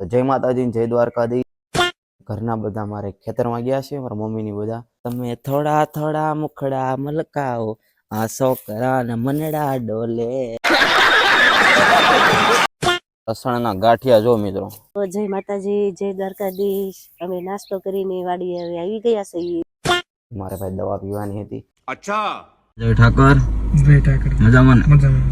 તો જય માતાજી, જય દ્વારકાધીશ। ઘરના બધા મારે ખેતરમાં ગયા છે, મારા મમ્મીની બધા। તમે થોડા થોડા મુખડા મલકાઓ, આ છોકરા ને મનડા ડોલે। લસણના ગાંઠિયા જો મિત્રો। તો જય માતાજી, જય દ્વારકાધીશ। અમે નાસ્તો કરીને વાડી હવે આવી ગયા છીએ। મારે ભાઈ દવા પીવાની હતી। अच्छा જય ઠાકર, જય ઠાકર, મજામાં ને? મજામાં।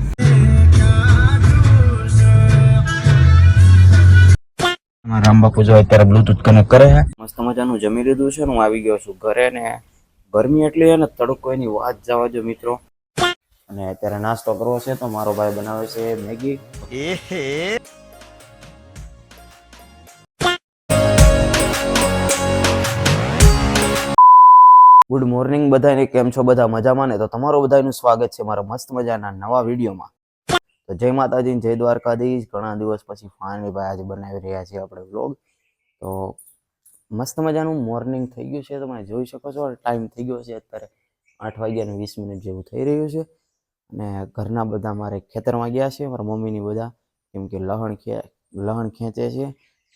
રામ બાપુ જો અત્યારે બ્લુટૂથ કનેક્ટ કરે છે। મસ્ત મજાનું જમી લીધું છે ને હું આવી ગયો છું ઘરે ને ગરમી એટલી છે ને તડકો એની વાત જવા દો મિત્રો। અને અત્યારે નાસ્તો કરવો છે તો મારો ભાઈ બનાવે છે મેગી। ગુડ મોર્નિંગ બધાને, કેમ છો બધા મજામાં ને? તો તમારું બધાનું સ્વાગત છે મારા મસ્ત મજાના નવા વિડીયોમાં। તો જય માતાજી, જય દ્વારકાધીશ। ઘણા દિવસ પછી ફાઇનલી ભાઈ આજે બનાવી રહ્યા છીએ આપણે વ્લોગ। તો મસ્ત મજાનું મોર્નિંગ થઈ ગયું છે, તમે જોઈ શકો છો। ટાઈમ થઈ ગયો છે અત્યારે 8:20 જેવું થઈ રહ્યું છે। અને ઘરના બધા મારે ખેતરમાં ગયા છે, મારા મમ્મીની બધા, કેમ કે લહણ ખેંચે છે।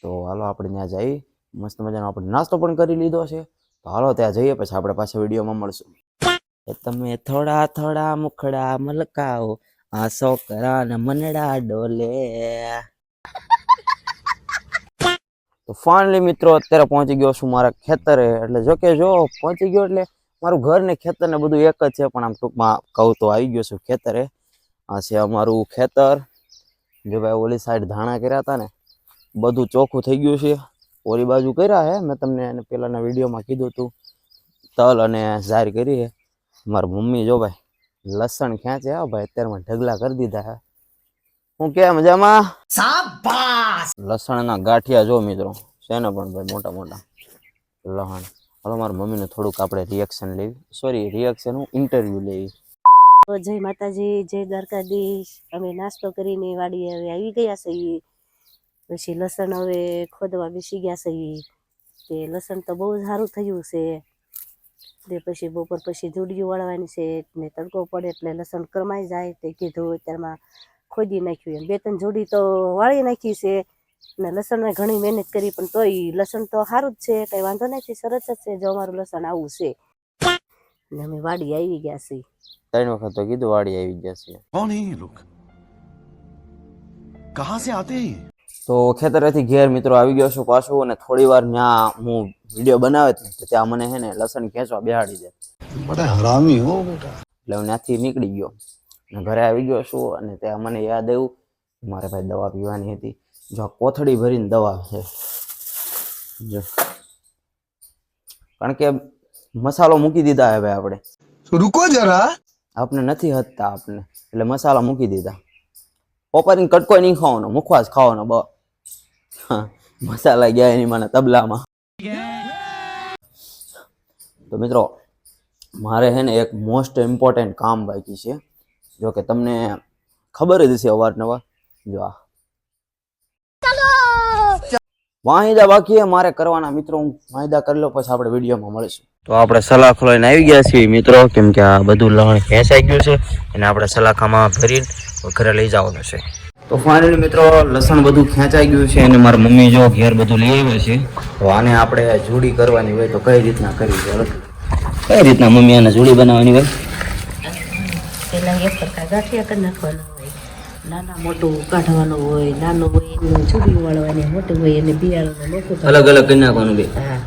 તો હાલો આપણે ત્યાં જઈ, મસ્ત મજાનો આપણે નાસ્તો પણ કરી લીધો છે। તો હાલો ત્યાં જઈએ, પછી આપણે પાછા વિડીયોમાં મળશું। તમે થોડા થોડા મુખડા મલકાઓ, આ છોકરા ને મનડા ડોલે। તો ફાઇનલી મિત્રો અત્યારે પહોંચી ગયો છું મારા ખેતરે। એટલે જો કે જો પહોંચી ગયો એટલે મારું ઘર ને ખેતર ને બધું એક જ છે, પણ આમ ટૂંકમાં કહું તો આવી ગયો છું ખેતરે। આ છે અમારું ખેતર। જો ભાઈ ઓલી સાઈડ ધાણા કર્યા હતા ને, બધું ચોખ્ખું થઈ ગયું છે। ઓલી બાજુ કર્યા હે, મેં તમને એને પહેલાના વિડીયોમાં કીધું હતું, તલ અને ઝાર કરી છે। મારી મમ્મી જો ભાઈ લસણ ખેંચે હો ભાઈ, અત્યારમાં ઢગલા કરી દીધા હે। હું કે મજામાં? શાબાશ! લસણના ગાંઠિયા જો મિત્રો છે ને પણ ભાઈ મોટા મોટા લહણ। હવે મારી મમ્મીને થોડુંક આપણે રિએક્શન લેવી, સોરી રિએક્શન હું ઇન્ટરવ્યુ લેવી। તો જય માતાજી, જય દ્વારકાધીશ। અમે નાસ્તો કરીને વાડી હવે આવી ગયા છીએ। પછી લસણ હવે ખોદવા બેસી ગયા છીએ। તે લસણ તો બહુ સારું થયું છે। તે પછી બપોર પછી જોડીઓ વાળવાની છે ને તડકો પડે એટલે લસણ કરમાઈ જાય। તે કીધું અત્યારમાં ખોદી નાખ્યું એમ 2-3 જોડી તો વાળી નાખી છે। ને લસણમાં ઘણી મહેનત કરી, પણ તોય લસણ તો સારું જ છે, કંઈ વાંધો નથી, સરસ જ છે। જો અમારું લસણ આવું છે ને અમે વાડી આવી ગયા છીએ। 3 વખત તો કીધું વાડી આવી ગયા છે। कौन है ये लोग कहाँ से आते हैं તો ખેતરેથી ઘેર મિત્રો આવી ગયો છું પાછું, અને થોડી વાર ત્યાં હું વિડીયો બનાવે તો ત્યાં મને હે ને લસણ ખેંચવા બેહાડી દે। बड़ा हरामी हो बेटा એટલે હું ત્યાંથી નીકળી ગયો અને ઘરે આવી ગયો છું। અને ત્યાં મને યાદ આવ્યું મારે ભાઈ દવા પીવાની હતી। જો કોથળી ભરીને દવા છે જો, કારણ કે મસાલો મૂકી દીધા હવે આપણે, रुको जरा આપણે નથી હતતા આપણે, એટલે મસાલા મૂકી દીધા। પોપારીને કટકો નહીં ખાવાનો, મુખવાસ ખાવાનો બ મસાલા ગયા એની મને તબલામાં। તો મિત્રો મારે હે ને એક મોસ્ટ ઇમ્પોર્ટન્ટ કામ બાકી છે, જો કે તમને ખબર જ હશે અવારનવાર। જો આ વાહિદા બાકી હે મારે કરવાના મિત્રો, હું વાહિદા કરી લો પછી આપણે વિડીયોમાં મળીશું। તો આપણે સલાખો લઈને આવી ગયા છીએ મિત્રો, કેમ કે આ બધું લહણ ખેંચાઈ ગયું છે, અને આપણે સલાખામાં ભરીને ઘરે લઈ જવાનું છે। તો ફાઇનલી મિત્રો લસણ બધું ખેંચાઈ ગયું છે, અને મારા મમ્મી જો ઘેર બધું લઈ આવ્યા છે। તો આને આપણે જોડી કરવાની હોય તો કઈ રીતના કરવી છે? કઈ રીતના મમ્મી આને જોડી બનાવવાની હોય? પહેલાં એક પ્રકાર ગાંઠિયા કરી નાખવાના હોય, નાના મોટું કાઢવાનું હોય, નાનું હોય એને જોડી વાળવાની, મોટું હોય એને બિયારવાનું, મોટું અલગ અલગ કરી નાખવાનું બે, હા।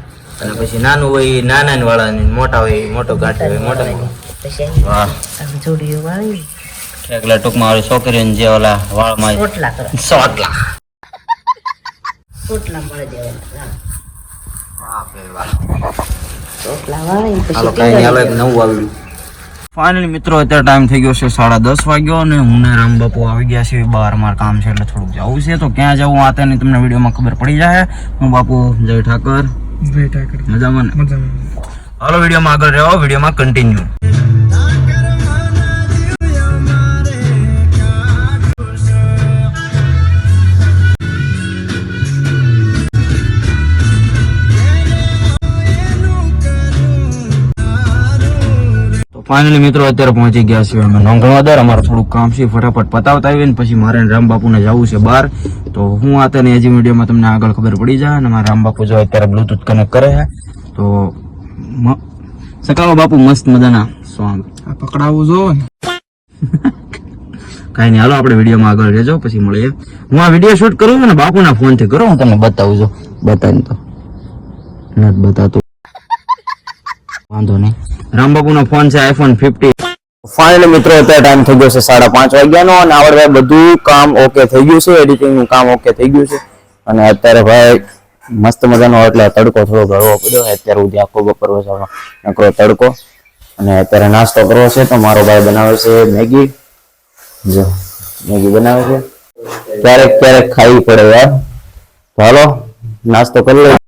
અને પછી નાનું હોય નાના ને વાળાની, મોટા હોય મોટો ગાંઠિયો હોય મોટા। પછી વાહ, આમ જોડીઓ વાળી એકલા ટૂંકમાં વાળી છોકરીઓને જે ઓલા વાળમાં રોટલા કરવા, સોટલા રોટલા મળી દેવાના, વાહ રોટલા વાળી હાલો પછી કઈ નહીં, હાલો એક નવું આવ્યું। ફાઇનલી મિત્રો અત્યારે ટાઈમ થઈ ગયો છે 10:30 વાગ્યો, અને હું ને રામ બાપુ આવી ગયા છે બહાર, માર કામ છે એટલે થોડુંક જવું છે। તો ક્યાં જવું આ તેની તમને વિડીયોમાં ખબર પડી જાય। હું બાપુ જય ઠાકર, જય ઠાકર, મજામાં ને? મજામાં। હાલો વિડીયોમાં આગળ રહો, વિડીયોમાં કન્ટિન્યુ। ફાઇનલી મિત્રો અત્યારે પહોંચી ગયા છીએ અમે નોંધણવાદર. અમારે થોડું કામ છે, ફટાફટ પતાવતા આવીએ ને પછી મારે રામબાપુને જવું છે બહાર. તો હું આ તને હજી વિડીયોમાં તમને આગળ ખબર પડી જાય. અને મારા રામબાપુ જો અત્યારે બ્લુટૂથ કનેક્ટ કરે છે. તો સકાવો બાપુ મસ્ત મજાના સોંગ આ પકડાવવું જો ને. કઈ નહીં, હાલો આપણે વિડીયોમાં આગળ રહેજો, પછી મળીએ. હું આ વિડીયો શૂટ કરું છું ને બાપુના ફોન થી કરું, હું તમને બતાવું છું. બતાવી તો નથી બતાતું, વાંધો નહીં. રામબાપુનો ફોન છે iPhone 15. ફાઇનલી મિત્રો અત્યારે ટાઈમ થઈ ગયો છે 5:30 વાગ્યાનો અને આવડે બધું કામ ઓકે થઈ ગયું છે, એડિટિંગ નું કામ ઓકે થઈ ગયું છે. અને અત્યારે ભાઈ મસ્ત મજાનો એટલે તડકો થોડો ગળવો પડ્યો. અત્યારે સુધી આખો બપોર વસાવાનો નકરો તડકો. અને અત્યારે નાસ્તો કરવો છે તો મારો ભાઈ બનાવે છે મેગી. જો મેગી બનાવે છે, ક્યારેક ક્યારેક ખાવી પડે યાર. ચાલો નાસ્તો કરી લે.